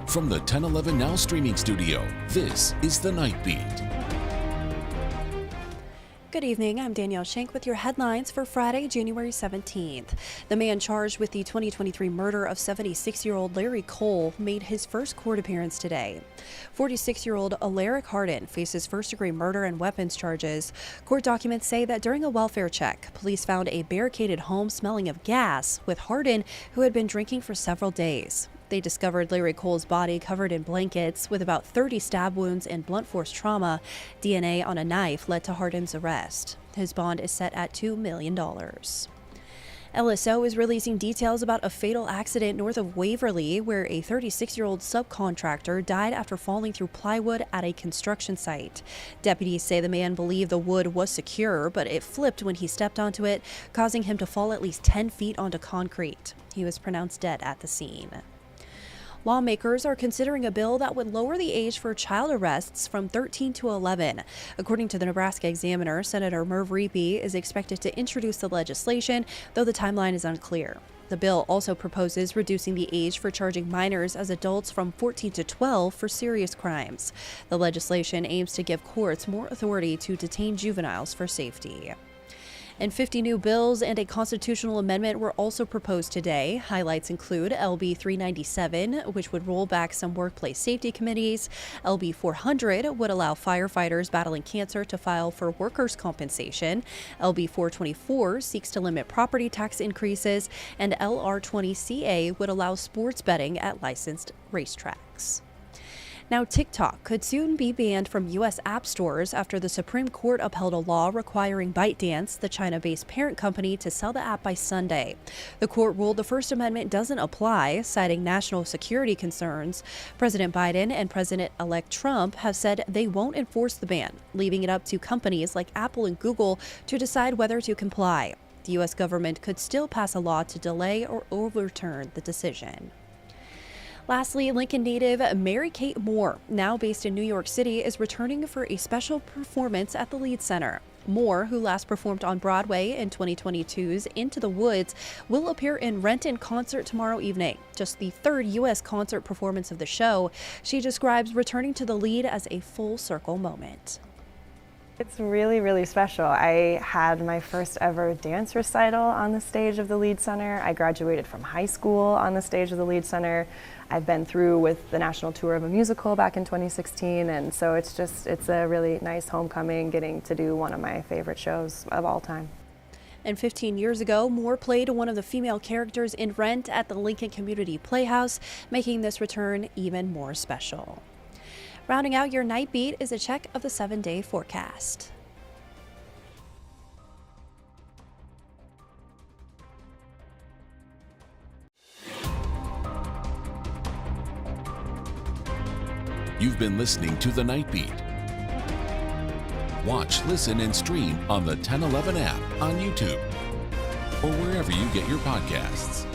From the 1011 Now streaming studio, this is The Night Beat. Good evening, I'm Danielle Shenk with your headlines for Friday, January 17th. The man charged with the 2023 murder of 76-year-old Larry Cole made his first court appearance today. 46-year-old Alaric Hardin faces first-degree murder and weapons charges. Court documents say that during a welfare check, police found a barricaded home smelling of gas with Hardin, who had been drinking for several days. They discovered Larry Cole's body covered in blankets with about 30 stab wounds and blunt force trauma. DNA on a knife led to Hardin's arrest. His bond is set at $2 million. LSO is releasing details about a fatal accident north of Waverly where a 36-year-old subcontractor died after falling through plywood at a construction site. Deputies say the man believed the wood was secure, but it flipped when he stepped onto it, causing him to fall at least 10 feet onto concrete. He was pronounced dead at the scene. Lawmakers are considering a bill that would lower the age for child arrests from 13 to 11. According to the Nebraska Examiner, Senator Merv Reapy is expected to introduce the legislation, though the timeline is unclear. The bill also proposes reducing the age for charging minors as adults from 14 to 12 for serious crimes. The legislation aims to give courts more authority to detain juveniles for safety. And 50 new bills and a constitutional amendment were also proposed today. Highlights include LB 397, which would roll back some workplace safety committees. LB 400 would allow firefighters battling cancer to file for workers' compensation. LB 424 seeks to limit property tax increases. And LR 20CA would allow sports betting at licensed racetracks. Now, TikTok could soon be banned from U.S. app stores after the Supreme Court upheld a law requiring ByteDance, the China-based parent company, to sell the app by Sunday. The court ruled the First Amendment doesn't apply, citing national security concerns. President Biden and President-elect Trump have said they won't enforce the ban, leaving it up to companies like Apple and Google to decide whether to comply. The U.S. government could still pass a law to delay or overturn the decision. Lastly, Lincoln native Mary-Kate Moore, now based in New York City, is returning for a special performance at the Leeds Center. Moore, who last performed on Broadway in 2022's Into the Woods, will appear in Rent in concert tomorrow evening, just the third U.S. concert performance of the show. She describes returning to the Lead as a full-circle moment. It's really, really special. I had my first ever dance recital on the stage of the Leeds Center. I graduated from high school on the stage of the Leeds Center. I've been through with the national tour of a musical back in 2016, and so it's a really nice homecoming, getting to do one of my favorite shows of all time. And 15 years ago, Moore played one of the female characters in Rent at the Lincoln Community Playhouse, making this return even more special. Rounding out your night beat is a check of the 7-day forecast. You've been listening to The Night Beat. Watch, listen, and stream on the 1011 app on YouTube or wherever you get your podcasts.